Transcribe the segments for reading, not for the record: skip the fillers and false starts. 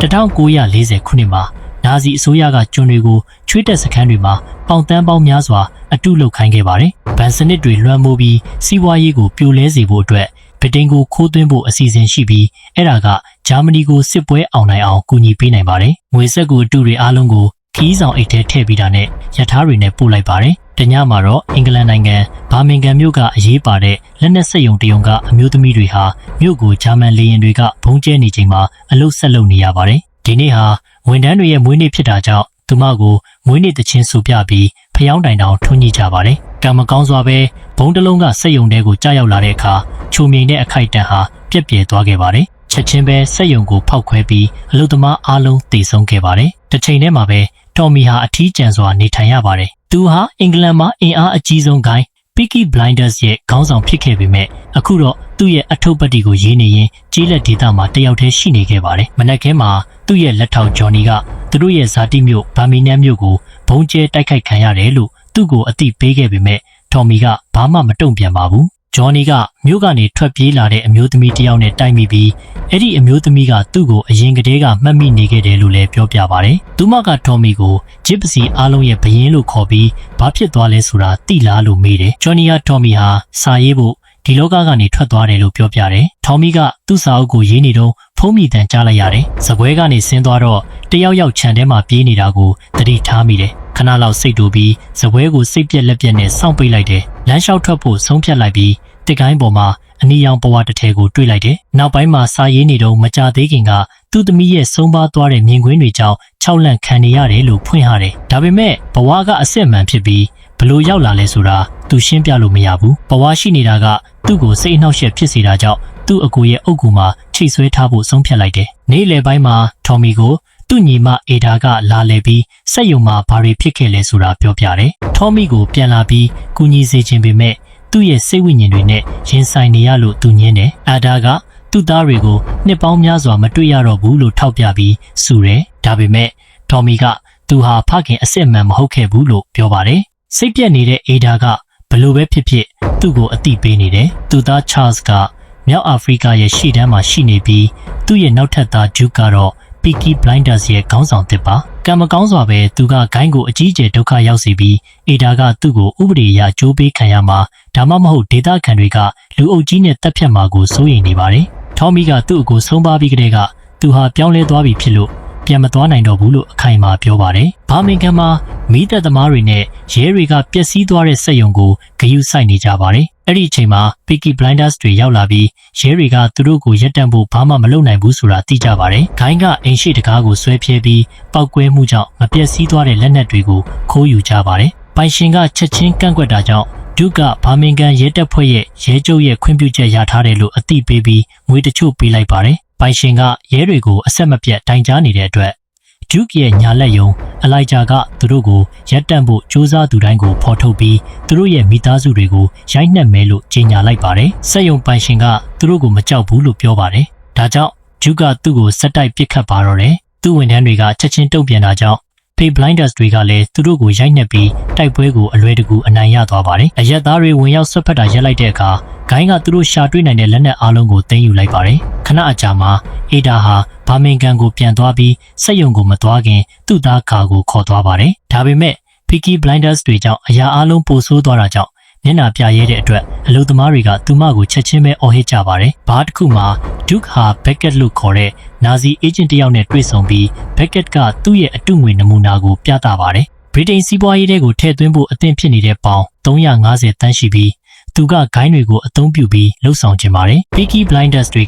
1940 ခုနှစ်မှာနာဇီအစိုးရကကျွန်းတွေကိုချွေးတက်စခန်းတွေမှာပေါင်တန်းပေါင်းများစွာအတုလုပ်ခိုင်းခဲ့ပါတယ်။ဗန်စနစ်တွေလွှမ်းမိုးပြီးစီးပွားရေးကိုပြိုလဲစေဖို့အတွက်ဗြိတိန်ကိုခိုးသွင်းဖို့အစီအစဉ်ရှိပြီးအဲ့ဒါကဂျာမနီကိုစစ်ပွဲအောင်နိုင်အောင်ကူညီပေးနိုင်ပါတယ်။ငွေစက်ကူအတုတွေအားလုံးကိုခီးဆောင်အိတ်ထဲထည့်ပြီးတာနဲ့ရထားတွေနဲ့ပို့လိုက်ပါတယ်။တညမှာတော့အင်္ဂလန်နိုင်ငံဘာမင်ဂမ်မြို့ကအရေးပါတဲ့လက်နက်စက်ရုံတရုံကအမျိုးသမီးတွေဟာမြို့ကိုဂျာမန်လေယာဉ်တွေကဘုံကျဲနေချိန်မှာအလုဆက်လုပ်နေရပါတယ်။ဒီနေ့ဟာဝန်ထမ်းတွေရဲ့မွေးနေ့ဖြစ်တာကြောင့်သူမကိုမွေးနေ့သချင်းဆိုပြပြီးဖျောင်းတိုင်တောင်ထွန်းညှိကြပါတယ်။ကံမကောင်းစွာပဲဘုံတလုံးကစက်ရုံထဲကိုကြားရောက်လာတဲ့အခါချိုမြိန်တဲ့အခိုက်အတန့်ဟာပြက်ပြဲသွားခဲ့ပါတယ်။ချက်ချင်းပဲစက်ရုံကိုဖောက်ခွဲပြီးအလုပ်သမားအားလုံးတေဆုံးခဲ့ပါတယ်။တစ်ချိန်တည်းမှာပဲတော်မီဟာအထီးကျန်စွာနေထိုင်ရပါတယ်။သူဟာအင်္ဂလန်မှာအင်အားအကြီးဆုံးဂိုင်း Peaky Blinders ရဲ့ခေါင်းဆောင်ဖြစ်ခဲ့ပေမဲ့အခုတော့သူ့ရဲ့အထုပ်ပတ်တီကိုရေးနေရင်ကြီးလက်ဒေသမှာတယောက်တည်းရှိနေခဲ့ပါတယ်။မနက်ခင်းမှာသူ့ရဲ့လက်ထောက်ဂျော်နီကသူတို့ရဲ့ဇာတိမြို့ဘာမီနမ်မြို့ကိုဘုံကျဲတိုက်ခိုက်ခံရတယ်လို့သူ့ကိုအသိပေးခဲ့ပေမဲ့တော်မီကဘာမှမတုံ့ပြန်ပါဘူး။ဂျော်နီကမြို့ကနေထွက်ပြေးလာတဲ့အမျိုးသမီးတစ်ယောက်နဲ့တိုက်မိပြီးအဲ့ဒီအမျိုးသမီးကသူ့ကိုအရင်ကတည်းကမှတ်မိနေခဲ့တယ်လို့လည်းပြောပြပါတယ်။သူမကတော်မီကိုဂျစ်ပစီအားလုံးရဲ့ဘယင်းလို့ခေါ်ပြီးဘာဖြစ်သွားလဲဆိုတာသိလားလို့မေးတယ်။ဂျော်နီကတော်မီဟာစာရေးဖို့ဒီလောကကနေထွက်သွားတယ်လို့ပြောပြတယ်။ထော်မီကသူ့စာအုပ်ကိုရေးနေတော့ဖုံးမိတန်ကြားလိုက်ရတယ်။စပွဲကနေဆင်းသွားတော့တယောက်ယောက်ခြံထဲမှာပြေးနေတာကိုသတိထားမိတယ်။ခဏလောက်စိတ်တူပြီးစပွဲကိုစိတ်ပြက်လက်ပြက်နဲ့စောင့်ပိတ်လိုက်တယ်။လမ်းလျှောက်ထွက်ဖို့ဆုံးဖြတ်လိုက်ပြီးတစ်ကိုင်းပေါ်မှာအနီရောင်ဘဝတစ်ထည်ကိုတွေ့လိုက်တယ်။နောက်ပိုင်းမှာစာရေးနေတော့မကြသေးခင်ကသူ့သမီးရဲ့ဆုံးပါသွားတဲ့မြင်ကွင်းတွေကြောင့်ခြောက်လန့်ခံနေရတယ်လို့ဖွင့်ရတယ်။ဒါပေမဲ့ဘဝကအစစ်မှန်ဖြစ်ပြီးဘလို့ရောက်လာလဲဆိုတာသူရှင်းပြလို့မရဘူး။ဘဝရှိနေတာကသူ့ကိုစိတ်အနှောက်အယှက်ဖြစ်စေတာကြောင့်သူ့အကိုရဲ့အုပ်ကူမှာချိတ်ဆွဲထားဖို့ဆုံးဖြတ်လိုက်တယ်။နေ့လယ်ပိုင်းမှာထော်မီကိုသူ့ညီမအေဒါကလာလဲပြီးစက်ရုံမှာဘာတွေဖြစ်ခဲ့လဲဆိုတာပြောပြတယ်။ထော်မီကိုပြန်လာပြီးကူညီစေခြင်းပေမဲ့သူ့ရဲ့စိတ်ဝိညာဉ်တွေနဲ့ရင်ဆိုင်နေရလို့သူညင်းတယ်။အာဒါကသူ့သားတွေကိုနှစ်ပေါင်းများစွာမတွေ့ရတော့ဘူးလို့ထောက်ပြပြီးဆူတယ်။ဒါပေမဲ့ထော်မီကသူဟာဖခင်အစစ်အမှန်မဟုတ်ခဲ့ဘူးလို့ပြောပါတယ်။စိတ်ပြက်နေတဲ့အေဒါကဘလို့ပဲဖြစ်ဖြစ်သူ့ကိုအတိပေးနေတယ်။သူ့သားချားစ်ကမြောက်အာဖရိကရဲ့ရှေ့တန်းမှာရှိနေပြီးသူ့ရဲ့နောက်ထပ်သားဂျူကတော့ Peaky Blinders ရဲ့ခေါင်းဆောင်သစ်ပါ။ကံမကောင်းစွာပဲသူကဂိုင်းကိုအကြီးအကျယ်ဒုက္ခရောက်စေပြီးအေဒါကသူ့ကိုဥပဒေအရကြိုးပေးခံရမှာဒါမှမဟုတ်ဒေသခံတွေကလူအုပ်ကြီးနဲ့တပ်ဖြတ်မှာကိုစိုးရိမ်နေပါတယ်။ထော်မီကသူ့အကိုဆုံးပါပြီးကတည်းကသူဟာပြောင်းလဲသွားပြီဖြစ်လို့ပြန်မသွားနိုင်တော့ဘူးလို့အခိုင်အမာပြောပါတယ်။ဘာမင်ဂမ်မှာမီးတပ်သမားတွေနဲ့ရဲတွေကပျက်စီးသွားတဲ့စက်ရုံကိုဂယုစိုက်နေကြပါတယ်။အဲ့ဒီအချိန်မှာ Peaky Blinders တွေရောက်လာပြီးရဲတွေကသူတို့ကိုရက်တန့်ဖို့ဘာမှမလုပ်နိုင်ဘူးဆိုတာသိကြပါတယ်။ဂိုင်းကအိမ်ရှိတကားကိုဆွဲဖြဲပြီးပောက်ကွဲမှုကြောင့်မပျက်စီးသွားတဲ့လက်နက်တွေကိုခိုးယူကြပါတယ်။ပိုင်ရှင်ကချက်ချင်းကန့်ကွက်တာကြောင့်ဒုကဘာမင်ဂမ်ရဲတပ်ဖွဲ့ရဲ့ရဲချုပ်ရဲ့ခွင့်ပြုချက်ရထားတယ်လို့အသိပေးပြီးငွေတချို့ပေးလိုက်ပါတယ်။ပိုင်ရှင်ကရဲတွေကိုအဆက်မပြတ်တိုင်ကြားနေတဲ့အတွက်ဒုရဲ့ညာလက်ယုံအလိုက်ဂျာကသူတို့ကိုရက်တန့်ဖို့စူးစမ်းသူတိုင်းကိုဖော်ထုတ်ပြီးသူတို့ရဲ့မိသားစုတွေကိုရိုက်နှက်မယ်လို့ကြေညာလိုက်ပါတယ်။စက်ယုံပိုင်ရှင်ကသူတို့ကိုမကြောက်ဘူးလို့ပြောပါတယ်။ဒါကြောင့်ဒုကသူ့ကိုစက်တိုက်ပစ်ခတ်ပါတော့တယ်။သူ့ဝန်ထမ်းတွေကချက်ချင်းတုံ့ပြန်တာကြောင့်Peaky Blinders တွေကလည်းသူတို့ကိုရိုက်နှက်ပြီးတိုက်ပွဲကိုအလွယ်တကူအနိုင်ရသွားပါတယ်။အရက်သားတွေဝင်ရောက်ဆွတ်ဖက်တာရက်လိုက်တဲ့အခါဂိုင်းကသူတို့ရှာတွေ့နိုင်တဲ့လက်နက်အားလုံးကိုသိမ်းယူလိုက်ပါတယ်။ခဏအကြာမှာအေဒါဟာဘာမင်ဂမ်ကိုပြန်သွားပြီးစက်ရုံကိုမသွားခင်သူ့သားကာကိုခေါ်သွားပါတယ်။ဒါပေမဲ့ Peaky Blinders တွေကြောင့်အရာအလုံးပိုဆိုးသွားတာကြောင့်မျက်နှာပြရဲတဲ့အတွက်အလုပ်သမားတွေကသူမကိုချက်ချင်းပဲအော်ဟစ်ကြပါတယ်။ဘားတစ်ခုမှာဒုဟာ Beckett လို့ခေါ်တဲ့နာဇီအေဂျင့်တစ်ယောက်နဲ့တွေ့ဆုံပြီး Beckett ကသူ့ရဲ့အတုငွေနမူနာကိုပြသပါတယ်။ဗြိတိန်စီးပွားရေးတွေကိုထည့်သွင်းဖို့အသင့်ဖြစ်နေတဲ့ပေါင်350တန်းရှိပြီးသူကဂိုင်းတွေကိုအသုံးပြုပြီးလှုပ်ဆောင်ခြင်းပါတယ်။ Peaky Blinders တွေက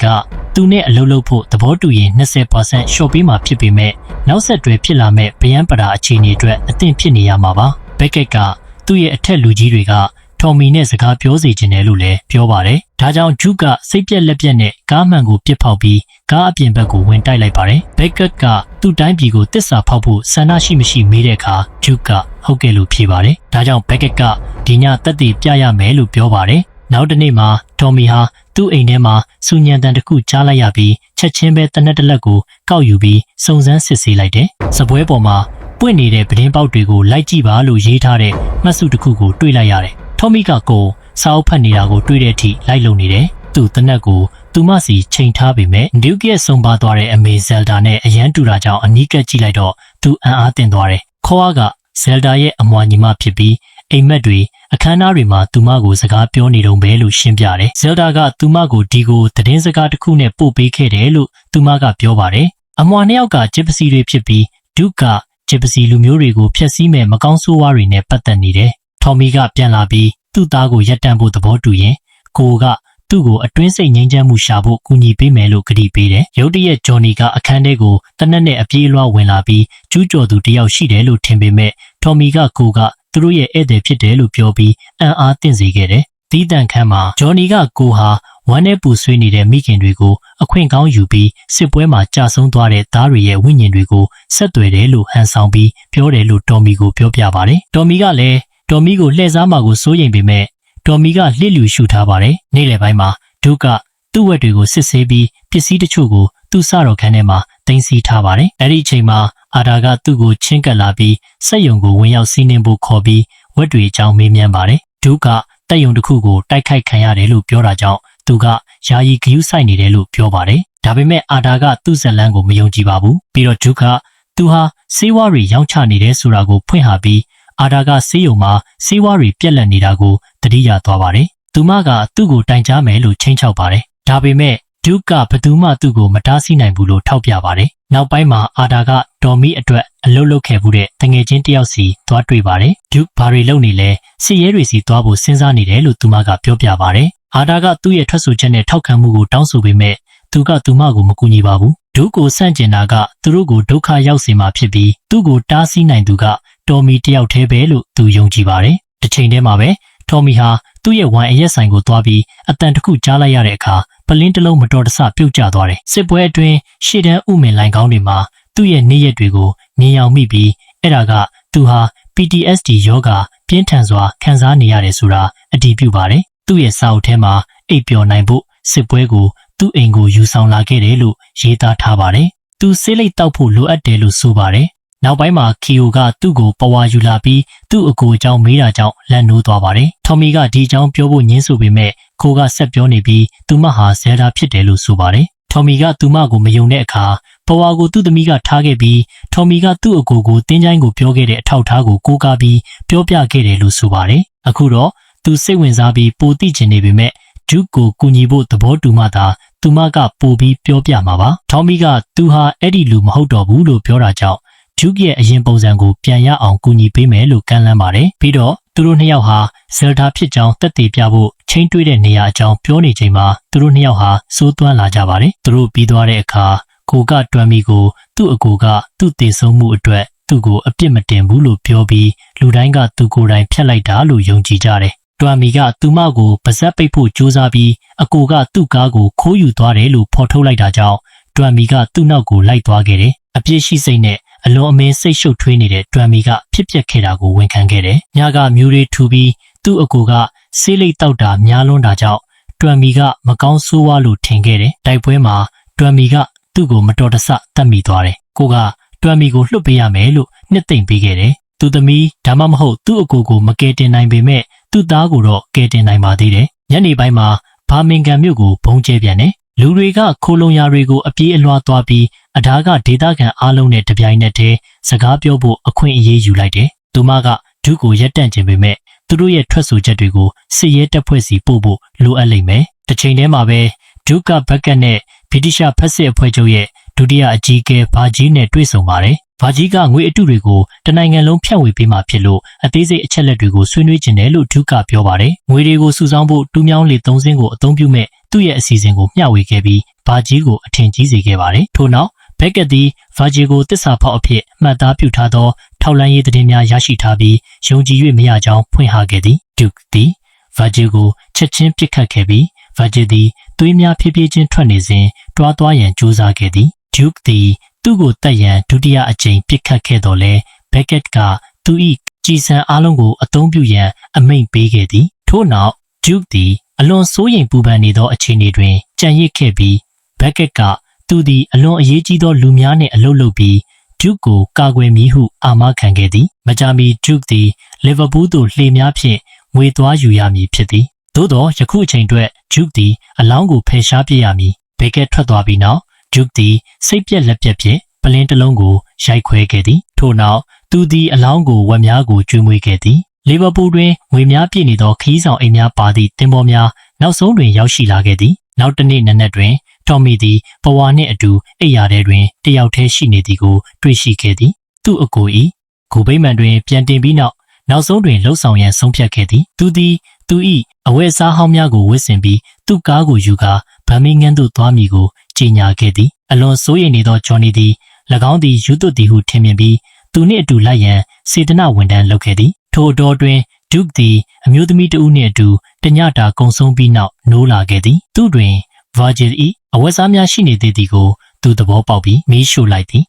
သူနဲ့အလုပ်လုပ်ဖို့သဘောတူရင် 20% ရှော့ပေးမှာဖြစ်ပေမဲ့နောက်ဆက်တွဲဖြစ်လာမဲ့ဗျံပရာအခြေအနေအတွက်အသင့်ဖြစ်နေရမှာပါ။ Beckett ကသူ့ရဲ့အထက်လူကြီးတွေကထော်မီနဲ့စကားပြောစေချင်တယ်လို့လည်းပြောပါတယ်။ဒါကြောင့်ဂျူးကစိတ်ပြက်လက်ပြက်နဲ့ကားမှန်ကိုပစ်ဖောက်ပြီးကားအပြင်ဘက်ကိုဝင်တိုက်လိုက်ပါတယ်။ Beckett ကသူ့တိုင်းပြည်ကိုတစ္ဆာဖောက်ဖို့ဆန္ဒရှိမရှိမေးတဲ့အခါဂျူးကဟုတ်ကဲ့လို့ဖြေပါတယ်။ဒါကြောင့် Beckett ကဒီညတက်တည်ပြရမယ်လို့ပြောပါတယ်။နောက်တစ်နေ့မှာထော်မီဟာသူ့အိမ်ထဲမှာစူညံတန်တစ်ခုကြားလိုက်ရပြီးချက်ချင်းပဲတနက်တလက်ကိုကောက်ယူပြီးစုံစမ်းစစ်ဆေးလိုက်တယ်။စပွဲပေါ်မှာပွင့်နေတဲ့ပတင်းပေါက်တွေကိုလိုက်ကြည့်ပါလို့ရေးထားတဲ့မှတ်စုတစ်ခုကိုတွေ့လိုက်ရတယ်။ထော်မီကကိုစာအုပ်ဖတ်နေတာကိုတွေ့တဲ့အထိလိုက်လုံနေတယ်။သူ့တနက်ကိုသူ သူမစီချိန်ထားပေမဲ့ဒုကရဲ့ဆုံးပါသွားတဲ့အမေဇယ်ဒါနဲ့အရန်တူတာကြောင့်အနီးကပ်ကြည့်လိုက်တော့သူအံ့အားသင့်သွားတယ်။ခေါအားကဇယ်ဒါရဲ့အမွှာညီမဖြစ်ပြီးအိမ်မက်တွေအခမ်းအနားတွေမှာသူမကိုစကားပြောနေတုန်းပဲလို့ရှင်းပြတယ်။ဇယ်ဒါကသူမကိုဒီကိုသတင်းစကားတစ်ခုနဲ့ပို့ပေးခဲ့တယ်လို့သူမကပြောပါတယ်။အမွှာနှစ်ယောက်ကဂျစ်ပစီတွေဖြစ်ပြီးဒုကဂျစ်ပစီလူမျိုးတွေကိုဖျက်ဆီးမဲ့မကောင်းဆိုးဝါးတွေနဲ့ပတ်သက်နေတယ်။ထော်မီကပြန်လာပြီးသူ့သားကိုရပ်တန့်ဖို့သဘောတူရင်ကိုကသူ့ကိုအတွင်းစိတ်ငြိမ်းချမ်းမှုရှာဖို့ကူညီပေးမယ်လို့ကတိပေးတယ်။ရုတ်တရက်ဂျော်နီကအခန်းထဲကိုတနက်နဲ့အပြေးအလွှားဝင်လာပြီးကျူးကျော်သူတယောက်ရှိတယ်လို့ထင်ပေမဲ့ထော်မီကကိုကသူတို့ရဲ့ဧည့်သည်ဖြစ်တယ်လို့ပြောပြီးအံ့အားသင့်စေခဲ့တယ်။တီးတန့်ခန်းမှာဂျော်နီကကိုဟာဝမ်းနဲ့ပူဆွေးနေတဲ့မိခင်တွေကိုအခွင့်ကောင်းယူပြီးစစ်ပွဲမှာကြာဆုံးသွားတဲ့သားတွေရဲ့ဝိညာဉ်တွေကိုဆက်သွယ်တယ်လို့ဟန်ဆောင်ပြီးပြောတယ်လို့တော်မီကိုပြောပြပါတယ်။တော်မီကလည်းတော်မီကိုလှည့်စားမှာကိုစိုးရိမ်ပေမဲ့တော်မီကလှစ်လူရှုထားပါတယ်။နေ့လယ်ပိုင်းမှာဒုကသူ့ဝက်တွေကိုစစ်ဆေးပြီးပစ္စည်းတချို့ကိုသူ့စတော်ခန်းထဲမှာတင်စီထားပါတယ်။အဲ့ဒီအချိန်မှာအာဒါကသူ့ကိုချင်းကပ်လာပြီးစက်ယုံကိုဝင်ရောက်စီးနှင်းဖို့ခေါ်ပြီးဝက်တွေအကြောင်းမေးမြန်းပါတယ်။ဒုကတက်ယုံတစ်ခုကိုတိုက်ခိုက်ခံရတယ်လို့ပြောတာကြောင့်သူကယာယီဂယုဆိုင်နေတယ်လို့ပြောပါတယ်။ဒါပေမဲ့အာဒါကသူ့ဇက်လန်းကိုမယုံကြည်ပါဘူး။ပြီးတော့ဒုကသူဟာစေးဝါးတွေရောင်းချနေတယ်ဆိုတာကိုဖွင့်ဟပြီးအာဒါကစေးယုံမှာစေးဝါးတွေပြက်လက်နေတာကိုသတိရသွားပါတယ်။သူမကသူ့ကိုတိုင်ကြားမယ်လို့ချိန်ချောက်ပါတယ်။ဒါပေမဲ့ဒုကဘသူမှသူ့ကိုမတားဆီးနိုင်ဘူးလို့ထောက်ပြပါတယ်။နောက်ပိုင်းမှာအာဒါကဒေါ်မီအတွက်အလုပ်လုပ်ခဲ့မှုတဲ့တငယ်ချင်းတယောက်စီသွားတွေ့ပါတယ်။ဒုဘာတွေလုပ်နေလဲစစ်ရဲတွေစီသွားဖို့စဉ်းစားနေတယ်လို့သူမကပြောပြပါတယ်။အာဒါကသူ့ရဲ့ထွက်ဆိုချက်နဲ့ထောက်ခံမှုကိုတောင်းဆိုပေမဲ့သူကသူမကိုမကူညီပါဘူး။ဒုကိုဆန့်ကျင်တာကသူတို့ကိုဒုက္ခရောက်စေမှာဖြစ်ပြီးသူ့ကိုတားဆီးနိုင်သူကတော်မီတယောက်တည်းပဲလို့သူယုံကြည်ပါတယ်။တစ်ချိန်တည်းမှာပဲတော်မီဟာသူ့ရဲ့ဝိုင်အရက်ဆိုင်ကိုသွားပြီးအတန်တစ်ခုကြားလိုက်ရတဲ့အခါပလင်းတစ်လုံးမတော်တဆပြုတ်ကျသွားတယ်။စစ်ပွဲအတွင်းရှေ့တန်းဥမင်လိုင်ကောင်းတွေမှာသူ့ရဲ့နေ့ရက်တွေကိုမြင်အောင်မိပြီးအဲ့ဒါကသူဟာ PTSD ယောဂပြင်းထန်စွာခံစားနေရတယ်ဆိုတာအတည်ပြုပါတယ်။သူ့ရဲ့စာအုပ်ထဲမှာအိပ်ပျော်နိုင်ဖို့စစ်ပွဲကိုသူ့အိမ်ကိုယူဆောင်လာခဲ့တယ်လို့ရေးသားထားပါတယ်။သူဆေးလိပ်တောက်ဖို့လိုအပ်တယ်လို့ဆိုပါတယ်။နောက်ပိုင်းမှာခီယိုကသူ့ကိုပဝါယူလာပြီးသူ့အကိုအကြောင်းမေးတာကြောင့်လန့်နိုးသွားပါတယ်။ထော်မီကဒီအကြောင်းပြောဖို့ညှင်းဆိုပေမဲ့ကိုကဆက်ပြောနေပြီးသူမဟာဇယ်ဒါဖြစ်တယ်လို့ဆိုပါတယ်။ထော်မီကသူမကိုမယုံတဲ့အခါပဝါကိုသူ့သမီးကထားခဲ့ပြီးထော်မီကသူ့အကိုကိုတင်းချိုင်းကိုပြောခဲ့တဲ့အထောက်အထားကိုကိုးကားပြီးပြောပြခဲ့တယ်လို့ဆိုပါတယ်။အခုတော့သူစိတ်ဝင်စားပြီးပိုသိချင်နေပေမဲ့ဂျုကိုကူညီဖို့သဘောတူမှသာသူမကပိုပြီးပြောပြမှာပါ။ထော်မီကသူဟာအဲ့ဒီလူမဟုတ်တော့ဘူးလို့ပြောတာကြောင့်ဂျုရဲ့အရင်ပုံစံကိုပြန်ရအောင်ကူညီပေးမယ်လို့ကမ်းလှမ်းပါတယ်။ပြီးတော့သူတို့နှစ်ယောက်ဟာဇယ်ဒါဖြစ်ကြောင်းသက်သေပြဖို့ချိန်တွေးတဲ့နေရာအကြောင်းပြောနေချိန်မှာသူတို့နှစ်ယောက်ဟာစိုးသွမ်းလာကြပါတယ်။သူတို့ပြီးသွားတဲ့အခါကိုကတွမ်းမီကိုသူ့အကိုကသူ့တည်ဆုံးမှုအတွက်သူ့ကိုအပြစ်မတင်ဘူးလို့ပြောပြီးလူတိုင်းကသူကိုယ်တိုင်ဖျက်လိုက်တာလို့ယုံကြည်ကြတယ်။တွမ်းမီကသူမကိုပါဇက်ပိတ်ဖို့ကြိုးစားပြီးအကိုကသူ့ကားကိုခိုးယူသွားတယ်လို့ဖော်ထုတ်လိုက်တာကြောင့်တွမ်းမီကသူ့နောက်ကိုလိုက်သွားခဲ့တယ်။အပြစ်ရှိစိတ်နဲ့အလွန်အမင်းစိတ်ရှုပ်ထွေးနေတဲ့တွမ်မီကဖြစ်ပျက်ခဲ့တာကိုဝန်ခံခဲ့တယ်။ညကမျိုးတွေထူပြီးသူ့အကိုကဆေးလိပ်တောက်တာများလွန်းတာကြောင့်တွမ်မီကမကောင်းဆိုးဝါးလို့ထင်ခဲ့တယ်။တိုက်ပွဲမှာတွမ်မီကသူ့ကိုမတော်တဆတတ်မိသွားတယ်။ကိုကတွမ်မီကိုလွှတ်ပေးရမယ်လို့နှစ်သိမ့်ပေးခဲ့တယ်။သူသမီးဒါမှမဟုတ်သူ့အကိုကိုမကယ်တင်နိုင်ပေမဲ့သူ့သားကိုတော့ကယ်တင်နိုင်ပါသေးတယ်။ညနေပိုင်းမှာဘာမင်ဂမ်မြို့ကိုဘုံကျဲပြန်တယ်။လူတွေကခိုးလုံရာတွေကိုအပြေးအလွှားသွားပြီးအဓာကဒေသခံအားလုံးနဲ့တပြိုင်နက်တည်းစကားပြောဖို့အခွင့်အရေးယူလိုက်တယ်။သူမကဒုကိုရက်တန့်ခြင်းပေမဲ့သူတို့ရဲ့ထွက်ဆိုချက်တွေကိုစစ်ရဲတပ်ဖွဲ့စီပို့ဖို့လိုအပ်လိမ့်မယ်။တစ်ချိန်တည်းမှာပဲဒုကဘက်ကတ်နဲ့ဗြိတိရှဖက်စစ်အဖွဲ့ချုပ်ရဲ့ဒုတိယအကြီးအကဲဘာကြီးနဲ့တွေ့ဆုံပါတယ်။ဘာကြီးကငွေအတုတွေကိုတနိုင်ငံလုံးဖြန့်ဝေပေးမှဖြစ်လို့အသေးစိတ်အချက်လက်တွေကိုဆွေးနွေးကျင်တယ်လို့ဒုကပြောပါတယ်။ငွေတွေကိုစုဆောင်းဖို့တူးမြောင်းလေ3စင်းကိုအသုံးပြုမဲ့သူ့ရဲ့အစီအစဉ်ကိုမျှဝေခဲ့ပြီးဘာကြီးကိုအထင်ကြီးစေခဲ့ပါတယ်။ထို့နောက်ဘက်ကက်သည်ဗာဂျီကိုတစ္ဆာဖောက်အဖြစ်မှတ်သားပြုထားသောထောက်လှမ်းရေးသတင်းများရရှိထားပြီးယုံကြည်၍မရကြောင်းဖွင့်ဟခဲ့သည်ဒုသည်ဗာဂျီကိုချက်ချင်းပစ်ခတ်ခဲ့ပြီးဗာဂျီသည်သွေးများဖြည်းဖြည်းချင်းထွက်နေစဉ်တွားသွားရန်ကြိုးစားခဲ့သည်ဒုသည်သူ့ကိုတက်ရန်ဒုတိယအကြိမ်ပစ်ခတ်ခဲ့တော်လဲဘက်ကက်ကသူ၏ကြည်စံအားလုံးကိုအသုံးပြုရန်အမိန့်ပေးခဲ့သည်ထို့နောက်ဒုသည်အလွန်စိုးရိမ်ပူပန်နေသောအခြေအနေတွင်ကြံ့ရစ်ခဲ့ပြီးဘက်ကက်ကသူသည်အလွန်အရေးကြီးသောလူများနှင့်အလုပ်လုပ်ပြီးဒုကိုကာကွယ်မည်ဟုအာမခံခဲ့သည်မကြာမီဒုသည်လီဗာပူးသို့လှေများဖြင့်ငွေသွားယူရမည်ဖြစ်သည် သို့တော့ယခုအချိန်အတွက်ဂျုကသည်အလောင်းကိုဖယ်ရှားပြစ်ရမည်ဘက်ကက်ထွက်သွားပြီးနောက်ဂျုကသည်စိတ်ပြက်လက်ပြက်ဖြင့်ပလင်းတစ်လုံးကိုရိုက်ခွဲခဲ့သည်ထို့နောက်သူသည်အလောင်းကိုဝက်များကိုကျွေးမွေးခဲ့သည်လီဗာပူးတွင်ငွေများပြည့်နေသောခရီးဆောင်အိမ်များပါသည့်တင်ပေါ်များနောက်ဆုံးတွင်ရောက်ရှိလာခဲ့သည်နောက်တစ်နေ့နံနက်တွင်တော်မီသည်ပဝါနှင့်အတူအိပ်ရာထဲတွင်တယောက်တည်းရှိနေသည်ကိုတွေ့ရှိခဲ့သည်သူ့အကို၏ဂူဗိမာန်တွင်ပြန်တင်ပြီးနောက်ဆုံးတွင်လှုပ်ဆောင်ရန်ဆုံးဖြတ်ခဲ့သည်သူသည်သူ၏အဝတ်အစားဟောင်းများကိုဝတ်ဆင်ပြီးသူ့ကားကိုယူကာဗမ်မင်းငန်းသို့သွားမည်ကိုကြေညာခဲ့သည်အလွန်စိုးရိမ်နေသောဂျော်နီသည်၎င်းသည်ယူသွတ်သည်ဟုထင်မြင်ပြီးသူနှင့်အတူလိုက်ရန်စေတနာဝန်ထမ်းလုပ်ခဲ့သည်ထိုအတော်တွင်ဒုတ်သည်အမျိုးသမီးတဦးနှင့်အတူတညတာကုံဆုံးပြီးနောက်နိုးလာခဲ့သည်သူတွင်ဗာဂျီလ်၏အဝတ်စားများရှိနေသေးသည်ကိုသူသဘောပေါက်ပြီးမီးရှို့လိုက်သည်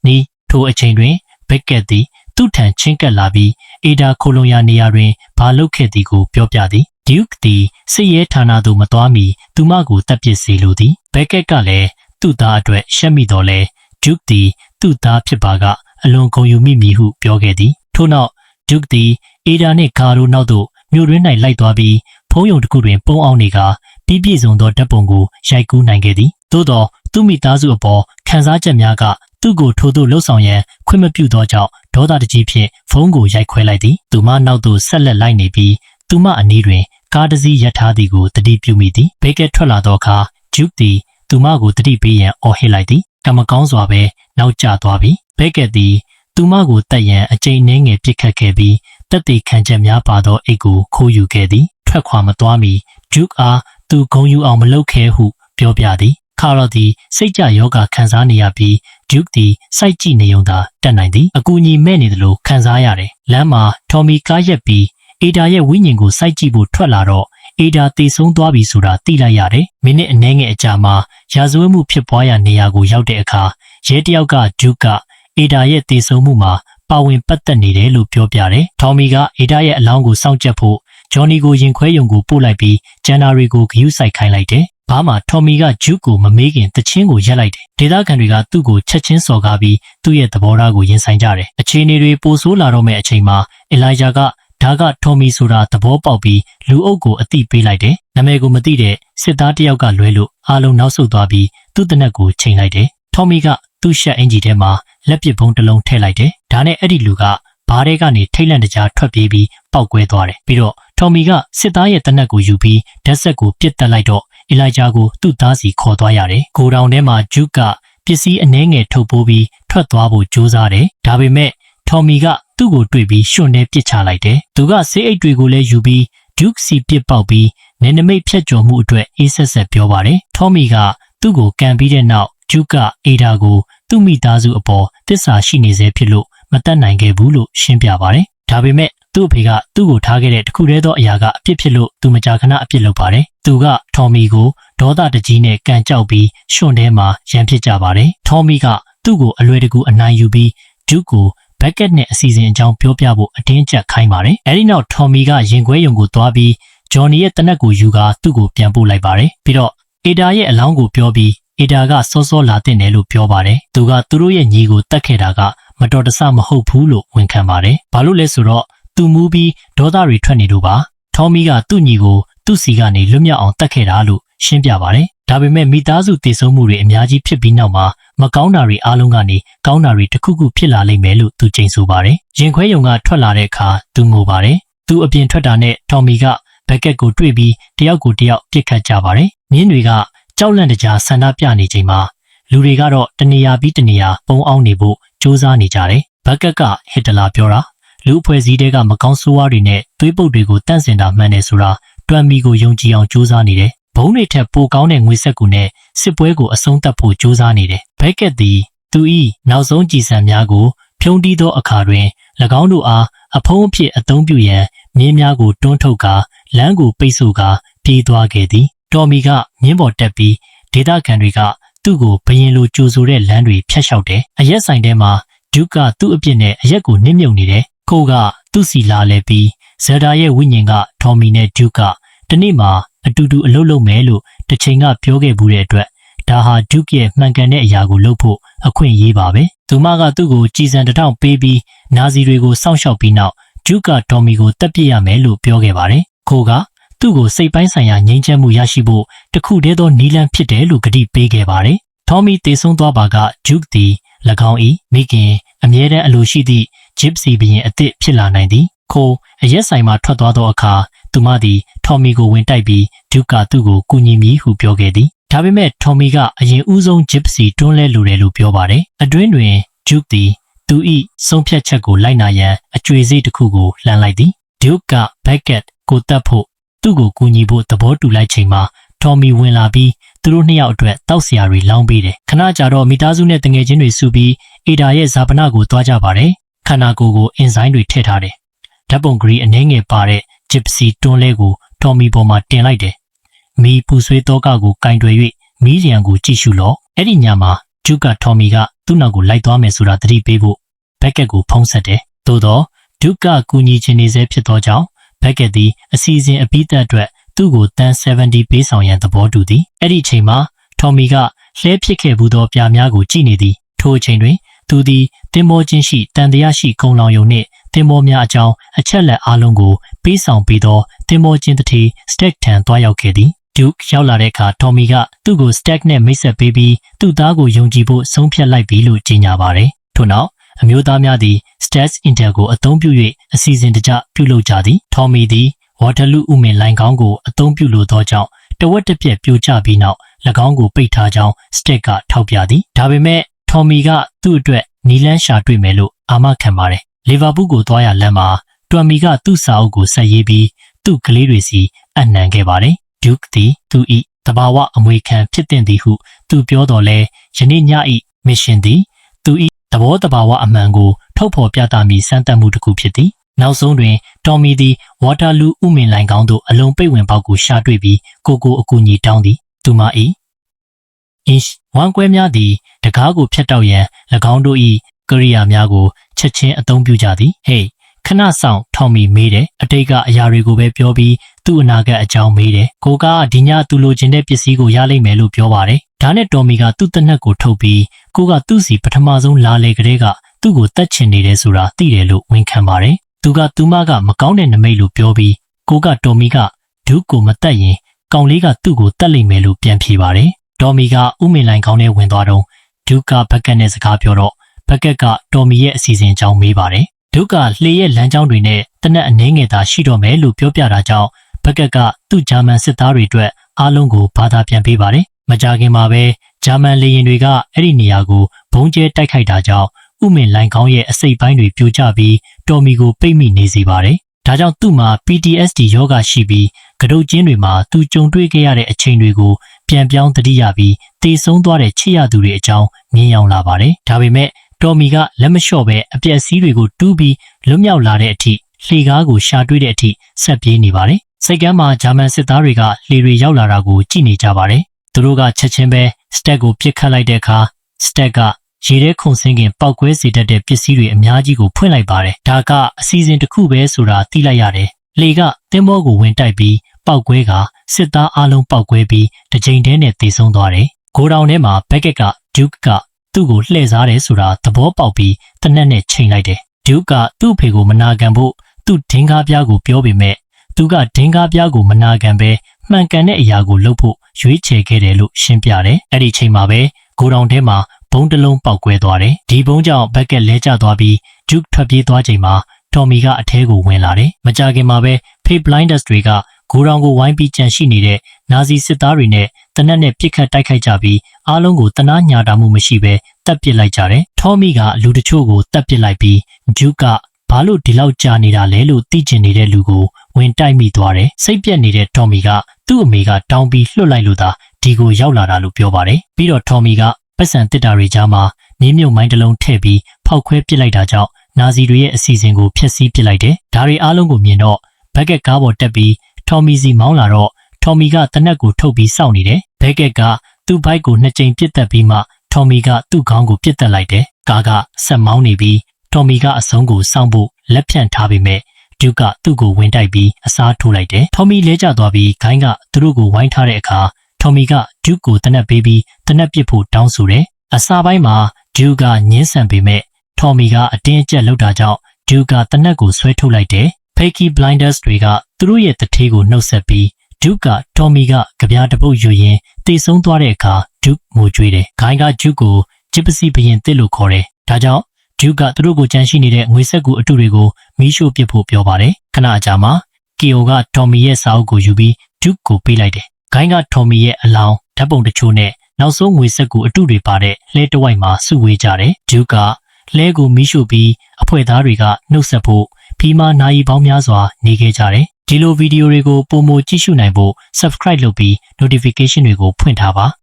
နီးထိုအချိန်တွင်ဘက်ကက်သည်သူ့ထံချင်းကပ်လာပြီးအေဒါခိုလုံရာနေရာတွင်ဘာလုပ်ခဲ့သည်ကိုပြောပြသည်ဒုတ်သည်စစ်ရဲဌာနသို့မသွားမီသူမကိုတပ်ပစ်စေလိုသည်ဘက်ကက်ကလည်းသူ့သားအတွက်ရှက်မိတော်လဲဒုတ်သည်သူ့သားဖြစ်ပါကအလွန်ဂုဏ်ယူမိမည်ဟုပြောခဲ့သည်ထို့နောက်ဒုတ်သည်အေဒါနှင့်ဂါရိုနောက်သို့မြို့တွင်၌လိုက်သွားပြီးဖုံးယုံတစ်ခုတွင်ပုံအောင်နေကပြည့်စုံသောဓာတ်ပုံကိုရိုက်ကူးနိုင်ခဲ့သည်သို့သောသူ့မိသားစုအပေါ်ခံစားချက်များကသူ့ကိုထိုသို့လှုပ်ဆောင်ရန်ခွင့်မပြုသောကြောင့်ဒေါသတကြီးဖြင့်ဖုံးကိုရိုက်ခွဲလိုက်သည်သူမနောက်သို့ဆက်လက်လိုက်နေပြီးသူမအနီးတွင်ကားတစ်စီးရပ်ထားသည်ကိုတတိပြုမိသည်ဘေကက်ထွက်လာသောအခါဂျုကသည်သူမကိုတတိပေးရန်အော်ဟစ်လိုက်သည်ကံမကောင်းစွာပဲနောက်ကျသွားပြီးဘေကက်သည်သူမကိုတတ်ရန်အကြိမ်နှဲငယ်ပစ်ခတ်ခဲ့ပြီးတက်သေးခံချက်များပါသောအိတ်ကိုခိုးယူခဲ့သည်ထွက်ခွာမသွားမီဂျုကအားသူဂုံယူအောင်မလုပ်ခဲဟုပြောပြသည်ခါရော့သည်စိတ်ကြယောဂခံစားနေရပြီးဂျုကသည်စိုက်ကြည့်နေုံသာတတ်နိုင်သည်အကူအညီမဲ့နေသလိုခံစားရတယ်လမ်းမှာထော်မီကားရက်ပြီးအေဒါရဲ့ဝိညာဉ်ကိုစိုက်ကြည့်ဖို့ထွက်လာတော့အေဒါတေဆုံးသွားပြီဆိုတာသိလိုက်ရတယ်မိနစ်အနည်းငယ်အကြာမှာရာဇဝတ်မှုဖြစ်ပွားရာနေရာကိုရောက်တဲ့အခါရဲတယောက်ကဂျုကအေဒါရဲ့တေဆုံးမှုမှာပါဝင်ပတ်သက်နေတယ်လို့ပြောပြတယ်ထော်မီကအေဒါရဲ့အလောင်းကိုစောင့်ကြပ်ဖို့ဂျော်နီကိုရင်ခွဲယုံကိုပို့လိုက်ပြီးဂျန်နာရီကိုဂယုစိုက်ခိုင်းလိုက်တယ်ဘာမှထော်မီကဂျုကိုမမေးခင်တချင်းကိုရက်လိုက်တယ်ဒေသခံတွေကသူ့ကိုချက်ချင်းစော်ကားပြီးသူ့ရဲ့သဘောထားကိုရင်ဆိုင်ကြတယ်အခြေအနေတွေပိုဆိုးလာတော့မယ့်အချိန်မှာအီလိုင်ဂျာကဒါကထော်မီဆိုတာသဘောပေါက်ပြီးလူအုပ်ကိုအတိပေးလိုက်တယ်နာမည်ကိုမသိတဲ့စစ်သားတယောက်ကလွဲလို့အားလုံးနောက်ဆုတ်သွားပြီးသူ့တနက်ကိုချိန်လိုက်တယ်ထော်မီကသူ့ရှက်အင်ဂျီထဲမှာလက်ပစ်ဘုံတစ်လုံးထည့်လိုက်တယ်ဒါနဲ့အဲ့ဒီလူကဘားထဲကနေထိတ်လန့်တကြားထွက်ပြေးပြီးပောက်ကွဲသွားတယ်ပြီးတော့ထော်မီကစစ်သားရဲ့တနက်ကိုယူပြီးဓာတ်ဆက်ကိုပစ်တက်လိုက်တော့အီလိုင်ဂျာကိုသူ့သားစီခေါ်သွားရတယ်ဂိုဒေါင်ထဲမှာဂျုကပစ္စည်းအနှဲငယ်ထုတ်ပိုးပြီးထွက်သွားဖို့ကြိုးစားတယ်ဒါပေမဲ့ထော်မီကသူ့ကိုတွေ့ပြီးရှွန့်နေပစ်ချလိုက်တယ်သူကဆေးအိတ်တွေကိုလည်းယူပြီးဒုစီပစ်ပေါက်ပြီးနယ်နိမိတ်ဖြတ်ကျော်မှုအတွက်အေးဆက်ဆက်ပြောပါတယ်ထော်မီကသူ့ကိုကန်ပြီးတဲ့နောက်ဂျုကအေဒါကိုသူ့မိသားစုအပေါ်တစ္ဆာရှိနေစေဖြစ်လို့မတတ်နိုင်ခဲ့ဘူးလို့ရှင်းပြပါတယ်ဒါပေမဲ့သူ့အဖေကသူ့ကိုထားခဲ့တဲ့တခုတည်းသောအရာကအပြစ်ဖြစ်လို့သူမကြာခဏအပြစ်လုပ်ပါတယ်သူကထော်မီကိုဒေါသတကြီးနဲ့ကန်ကြောက်ပြီးရှွန့်ထဲမှာရန်ဖြစ်ကြပါတယ်ထော်မီကသူ့ကိုအလွယ်တကူအနိုင်ယူပြီးဂျုကိုဘက်ကက်နဲ့အစီအစဉ်အကြောင်းပြောပြဖို့အတင်းကျပ်ခိုင်းပါတယ်အဲဒီနောက်ထော်မီကရင်ခွဲယုံကိုသွားပြီးဂျော်နီရဲ့တနက်ကိုယူကာသူ့ကိုပြန်ပို့လိုက်ပါတယ်ပြီးတော့အေဒါရဲ့အလောင်းကိုပြောပြီးအေဒါကစောစောလာတဲ့တယ်လို့ပြောပါတယ်သူကသူတို့ရဲ့ညီကိုတတ်ခဲ့တာကမတော်တဆမဟုတ်ဘူးလို့ဝန်ခံပါတယ်ဘာလို့လဲဆိုတော့သူမူးပြီးဒေါသတွေထွက်နေလို့ပါထော်မီကသူ့ညီကိုသူ့စီကနေလွတ်မြောက်အောင်တတ်ခဲ့တာလို့ရှင်းပြပါတယ်ဒါပေမဲ့မိသားစုတည်ဆုံမှုတွေအများကြီးဖြစ်ပြီးနောက်မှာမကောင်းတာတွေအားလုံးကနေကောင်းတာတွေတစ်ခုခုဖြစ်လာလိမ့်မယ်လို့သူချိန်ဆိုပါတယ်ရင်ခွဲယုံကထွက်လာတဲ့အခါသူငိုပါတယ်သူအပြင်ထွက်တာနဲ့ထော်မီကဘက်ကက်ကိုတွေ့ပြီးတယောက်ကိုတယောက်ပြစ်ခတ်ကြပါတယ်မြင်းတွေကကြောက်လန့်တကြားဆန္ဒပြနေချိန်မှာလူတွေကတော့တနေရာပြီးတနေရာပုံအောင်နေဖို့စ조사နေကြတယ်ဘက်ကက်ကဟစ်တလာပြောတာလူအဖွဲ့စည်းတွေကမကောင်းဆိုးဝါးတွေနဲ့သွေးပုတ်တွေကိုတန့်စင်တာမှန်တယ်ဆိုတာတွမ်မီကိုယုံကြည်အောင်စ조사နေတယ်ဘုံတွေထက်ပိုကောင်းတဲ့ငွေဆက်ကူနဲ့စစ်ပွဲကိုအဆုံးသတ်ဖို့စ조사နေတယ်ဘက်ကက်သည်သူ၏နောက်ဆုံးကြည်စံများကိုဖြုံးတီးသောအခါတွင်၎င်းတို့အားအဖုံးအဖြစ်အသုံးပြုရန်မြင်းများကိုတွန်းထုတ်ကာလမ်းကိုပိတ်ဆို့ကာပြေးသွားခဲ့သည်တော်မီကမြင်းပေါ်တက်ပြီးဒေသခံတွေကသူ့ကိုဘရင်လိုကြိုဆိုတဲ့လမ်းတွေဖြတ်လျှောက်တယ်အရက်ဆိုင်ထဲမှာဒုကသူ့အပြစ်နဲ့အရက်ကိုနစ်မြုပ်နေတယ်ခိုးကသူ့စီလာလဲပြီးဇယ်ဒါရဲ့ဝိညာဉ်ကထော်မီနဲ့ဒုကတနေ့မှာအတူတူအလုပ်လုပ်မယ်လို့တစ်ချိန်ကပြောခဲ့ဘူးတဲ့အတွက်ဒါဟာဒုကရဲ့မှန်ကန်တဲ့အရာကိုလုပ်ဖို့အခွင့်အရေးပါပဲသူမကသူ့ကိုကြည်စံတစ်ထောင်ပေးပြီးနာဇီတွေကိုစောင့်ရှောက်ပြီးနောက်ဒုကတော်မီကိုတပ်ပစ်ရမယ်လို့ပြောခဲ့ပါတယ်ခိုးက သူ့ကိုစိတ်ပိုင်းဆိုင်ရာငြိမ်းချမ်းမှုရရှိဖို့တခုတည်းသောနီလန်ဖြစ်တယ်လို့ကတိပေးခဲ့ပါတယ်။ ထော်မီတေဆုံးသွားပါကဂျုကသည်၎င်း၏မိခင်အမြဲတမ်းအလိုရှိသည့်ဂျစ်စီဘရင်အသစ်ဖြစ်လာနိုင်သည်။ခိုအရက်ဆိုင်မှထွက်သွားသောအခါသူမသည်ထော်မီကိုဝင်တိုက်ပြီးဂျုကသူ့ကိုကူညီမည်ဟုပြောခဲ့သည်။ဒါပေမဲ့ထော်မီကအရင်ဦးဆုံးဂျစ်စီတွန်းလဲလိုတယ်လို့ပြောပါတယ်။အတွင်းတွင်ဂျုကသည်သူ၏ဆုံးဖြတ်ချက်ကိုလိုက်နာရန်အကြွေစိတ်တစ်ခုကိုလှမ်းလိုက်သည်။ဒုကဘက်ကက်ကိုတက်ဖို့သူ့ကိုကူညီဖို့သဘောတူလိုက်ချိန်မှာထော်မီဝင်လာပြီးသူတို့နှစ်ယောက်အတွက်တောက်စရာတွေလောင်းပေးတယ်။ခဏကြာတော့မိသားစုနဲ့တငယ်ချင်းတွေစုပြီးအေဒါရဲ့ဇာပနာကိုတွားကြပါတယ်။ခန္ဓာကိုယ်ကိုအင်ဇိုင်းတွေထည့်ထားတယ်။ဓာတ်ပုံဂရီအနှဲငယ်ပါတဲ့ဂျစ်စီတွန်းလဲကိုထော်မီပေါ်မှာတင်လိုက်တယ်။မီပူဆွေးတော့ကကိုကင်တွယ်၍မီးလျံကိုကြည့်ရှုလော့။အဲ့ဒီညမှာဂျုကထော်မီကသူ့နောက်ကိုလိုက်သွားမယ်ဆိုတာသတိပေးဖို့ဘက်ကက်ကိုဖုံးဆက်တယ်။သို့တော့ဒုကကူညီချင်နေစေဖြစ်သောကြောင့်ဘက်ကက်သည်အစီအစဉ်အပြီးသက်အတွက်သူ့ကိုတန်း70ပေးဆောင်ရန်သဘောတူသည်။အဲ့ဒီချိန်မှာထော်မီကလှဲဖြစ်ခဲ့ဘူးသောပြားများကိုကြည့်နေသည်။ထိုအချိန်တွင်သူသည်တင်မောချင်းရှိတန်တရားရှိကုံလောင်ယုံနှင့်တင်မောများအကြောင်းအချက်လက်အားလုံးကိုပေးဆောင်ပေးသောတင်မောချင်းတစ်ထည်စတက်ထံတွားရောက်ခဲ့သည်။ဒုရောက်လာတဲ့အခါထော်မီကသူ့ကိုစတက်နဲ့မိတ်ဆက်ပေးပြီးသူ့သားကိုယုံကြည်ဖို့ဆုံးဖြတ်လိုက်ပြီလို့ကြေညာပါတယ်။ထို့နောက်အမျိုးသားများသည် Stats Intel ကိုအသုံးပြု၍အစီအစဉ်တကျပြုလုပ်ကြသည်။ထော်မီသည်ဝါတာလူဥမင်လိုင်ကောင်းကိုအသုံးပြုလိုသောကြောင့်တဝက်တစ်ပြက်ပြိုကျပြီးနောက်၎င်းကိုပိတ်ထားကြောင်းစတက်ကထောက်ပြသည်။ဒါပေမဲ့ထော်မီကသူ့အတွက်နီလန်းရှာတွေ့မယ်လို့အာမခံပါတယ်။လီဗာပူးကိုသွားရလမ်းမှာတွမ်မီကသူ့စာအုပ်ကိုဆက်ရေးပြီးသူ့ကလေးတွေစီအနှံခဲ့ပါတယ်။ဒုကသည်သူ၏တဘာဝအမွေခံဖြစ်တဲ့သည်ဟုသူပြောတော်လဲယနေ့ည၏မစ်ရှင်သည်သူ၏သဘောတဘာဝအမှန်ကိုထုတ်ဖော်ပြသမည့်စမ်းသပ်မှုတစ်ခုဖြစ်သည်။နောက်ဆုံးတွင်တော်မီသည်ဝါတာလူဥမင်လိုင်ကောင်းသို့အလုံးပိတ်ဝင်ပေါက်ကိုရှာတွေ့ပြီးကိုအကူအညီတောင်းသည်။သူမ၏ဝမ်ကွဲများသည်တကားကိုဖျက်တောက်ရန်၎င်းတို့၏ကရိယာများကိုချက်ချင်းအသုံးပြုကြသည်။ဟေးခဏဆောင်ထော်မီမေးတယ်။အတိတ်ကအရာတွေကိုပဲပြောပြီးသူ့အနာဂတ်အကြောင်းမေးတယ်။ကိုကဒီညသူလိုချင်တဲ့ပစ္စည်းကိုရလိမ့်မယ်လို့ပြောပါတယ်။ဒါနဲ့တော်မီကသူ့တနက်ကိုထုတ်ပြီးကိုကသူ့စီပထမဆုံးလာလေကလေးကသူ့ကိုတတ်ချင်နေတယ်ဆိုတာသိတယ်လို့ဝန်ခံပါတယ်။သူမကမကောင်းတဲ့နမိတ်လို့ပြောပြီးကိုကတော်မီကဒုကိုမတတ်ရင်ကောင်လေးကသူ့ကိုတတ်လိမ့်မယ်လို့ပြန်ဖြေပါတယ်။တော်မီကဥမင်လိုင်ကောင်းနဲ့ဝင်သွားတော့ဒုကဘက်ကက်နဲ့စကားပြောတော့ဘက်ကက်ကတော်မီရဲ့အစီအစဉ်အကြောင်းမေးပါတယ်။ဒုကလှေရဲ့လမ်းကြောင်းတွေနဲ့တနက်အနှဲငယ်သာရှိတော့မယ်လို့ပြောပြတာကြောင့်ဘက်ကက်ကသူ့ဂျာမန်စစ်သားတွေအတွက်အားလုံးကိုဘာသာပြန်ပေးပါတယ်။မကြာခင်မှာပဲဂျာမန်လေယာဉ်တွေကအဲ့ဒီနေရာကိုဘုံကျဲတိုက်ခိုက်တာကြောင့်ဥမင်လိုင်ကောင်းရဲ့အစိတ်ပိုင်းတွေပြိုကျပြီးတော်မီကိုပိတ်မိနေစေပါတယ်။ဒါကြောင့်သူ့မှာ PTSD ရောဂါရှိပြီးကတုတ်ကျင်းတွေမှာသူကြုံတွေ့ခဲ့ရတဲ့အချိန်တွေကိုပြန်ပြောင်းသတိရပြီးတေဆုံးသွားတဲ့ချစ်ရသူတွေအကြောင်းမြင်ရောက်လာပါတယ်။ဒါပေမဲ့တော်မီကလက်မလျှော့ပဲအပြက်စီးတွေကိုတူးပြီးလွတ်မြောက်လာတဲ့အထိလှေကားကိုရှာတွေ့တဲ့အထိဆက်ပြေးနေပါတယ်။စိတ်ကမ်းမှာဂျာမန်စစ်သားတွေကလှေတွေရောက်လာတာကိုကြည့်နေကြပါတယ်။သူတို့ကချက်ချင်းပဲစတက်ကိုပစ်ခတ်လိုက်တဲ့အခါစတက်ကရေထဲခုန်ဆင်းခင်ပောက်ကွဲစေတတ်တဲ့ပစ္စည်းတွေအများကြီးကိုဖွင့်လိုက်ပါတယ်။ဒါကအစီအစဉ်တစ်ခုပဲဆိုတာသိလိုက်ရတယ်။လှေကသင်္ဘောကိုဝင်တိုက်ပြီးပောက်ကွဲကစစ်သားအလုံးပောက်ကွဲပြီးတစ်ချိန်တည်းနဲ့သေဆုံးသွားတယ်။ဂိုဒေါင်ထဲမှာဘက်ကက်ကဒုကသူ့ကိုလှည့်စားတယ်ဆိုတာသဘောပေါက်ပြီးတနက်နဲ့ချိန်လိုက်တယ်။ဒုကသူ့ဖေကိုမနာခံဖို့သူ့ဒင်းကားပြားကိုပြောပေမဲ့သူကဒင်းကားပြားကိုမနာခံပဲမှန်ကန်တဲ့အရာကိုလုပ်ဖို့ရွေးချယ်ခဲ့တယ်လို့ရှင်းပြတယ်။အဲ့ဒီချိန်မှာပဲဂိုဒေါင်ထဲမှာဘုံတစ်လုံးပောက်ကွဲသွားတယ်။ဒီဘုံကြောင့်ဘက်ကက်လဲကျသွားပြီးဒုကထွက်ပြေးသွားချိန်မှာတော်မီကအထဲကိုဝင်လာတယ်။မကြာခင်မှာပဲဖေးဘလိုင်းဒတ်တွေကဂိုဒေါင်ကိုဝိုင်းပြီးကြံရှိနေတဲ့နာဇီစစ်သားတွေနဲ့တနက်နဲ့ပစ်ခတ်တိုက်ခိုက်ကြပြီးအားလုံးကိုတနာညာတာမှုမရှိဘဲတပ်ပစ်လိုက်ကြတယ်။ထော်မီကလူတချို့ကိုတပ်ပစ်လိုက်ပြီးဒုကဘာလို့ဒီလောက်ကြာနေတာလဲလို့သိကျင်နေတဲ့လူကိုဝင်တိုက်မိသွားတယ်။စိတ်ပြက်နေတဲ့ထော်မီကသူ့အမေကတောင်းပြီးလွှတ်လိုက်လို့သာဒီကိုရောက်လာတာလို့ပြောပါတယ်။ပြီးတော့ထော်မီကပတ်စံတစ်တာတွေကြားမှာမြေမြုပ်မိုင်းတစ်လုံးထည့်ပြီးဖောက်ခွဲပစ်လိုက်တာကြောင့်နာဇီတွေရဲ့အစီအစဉ်ကိုဖျက်ဆီးပစ်လိုက်တယ်။ဒါတွေအားလုံးကိုမြင်တော့ဘက်ကက်ကားပေါ်တက်ပြီးထော်မီစီမောင်းလာတော့ထော်မီကတနက်ကိုထုတ်ပြီးစောင့်နေတယ်။ဘက်ကက်ကသူ့ဘိုက်ကို2ကြိမ်ပစ်တက်ပြီးမှထော်မီကသူ့ခေါင်းကိုပစ်တက်လိုက်တယ်။ကားကဆက်မောင်းနေပြီးထော်မီကအဆုံးကိုစောင့်ဖို့လက်ဖြန့်ထားပေမဲ့ဒုကသူ့ကိုဝင်တိုက်ပြီးအစားထိုးလိုက်တယ်။ထော်မီလဲကျသွားပြီးဂိုင်းကသူတို့ကိုဝိုင်းထားတဲ့အခါထော်မီကဒုကိုတနက်ပေးပြီးတနက်ပစ်ဖို့တောင်းဆိုတယ်။အစားပိုင်းမှာဒုကညှင်းဆန်ပေမဲ့ထော်မီကအတင်းအကျပ်လုပ်တာကြောင့်ဒုကတနက်ကိုဆွဲထုတ်လိုက်တယ် Peaky Blinders တွေကသူတို့ရဲ့တထေးကိုနှုတ်ဆက်ပြီး Duke က Tommy ကကြပြားတစ်ပုတ်ယူရင်းတေဆုံးသွားတဲ့အခါ Duke ငိုကြွေးတယ်။ဂိုင်းက Duke ကိုဂျစ်ပစီဘရင်တစ်လို့ခေါ်တယ်။ဒါကြောင့် Duke ကသူတို့ကိုကြံရှိနေတဲ့ငွေဆက်ကူအတုတွေကိုမီးရှို့ပစ်ဖို့ပြောပါတယ်။ခဏအကြာမှာ Keo က Tommy ရဲ့စာအုပ်ကိုယူပြီး Duke ကိုပေးလိုက်တယ်။ဂိုင်းက Tommy ရဲ့အလောင်းဓာတ်ပုံတချို့နဲ့နောက်ဆုံးငွေဆက်ကူအတုတွေပါတဲ့လှဲတစ်ဝိုက်မှာစုဝေးကြတယ်။ Duke ကလှဲကိုမီးရှို့ပြီးအဖွဲ့သားတွေကနှုတ်ဆက်ဖို့ဖီမာနာရီပေါင်းများစွာနေခဲ့ကြတယ်။ဒီလိုဗီဒီယိုတွေကိုပိုမိုကြည့်ရှုနိုင်ဖို့ Subscribe လုပ်ပြီး Notification တွေကိုဖွင့်ထားပါ။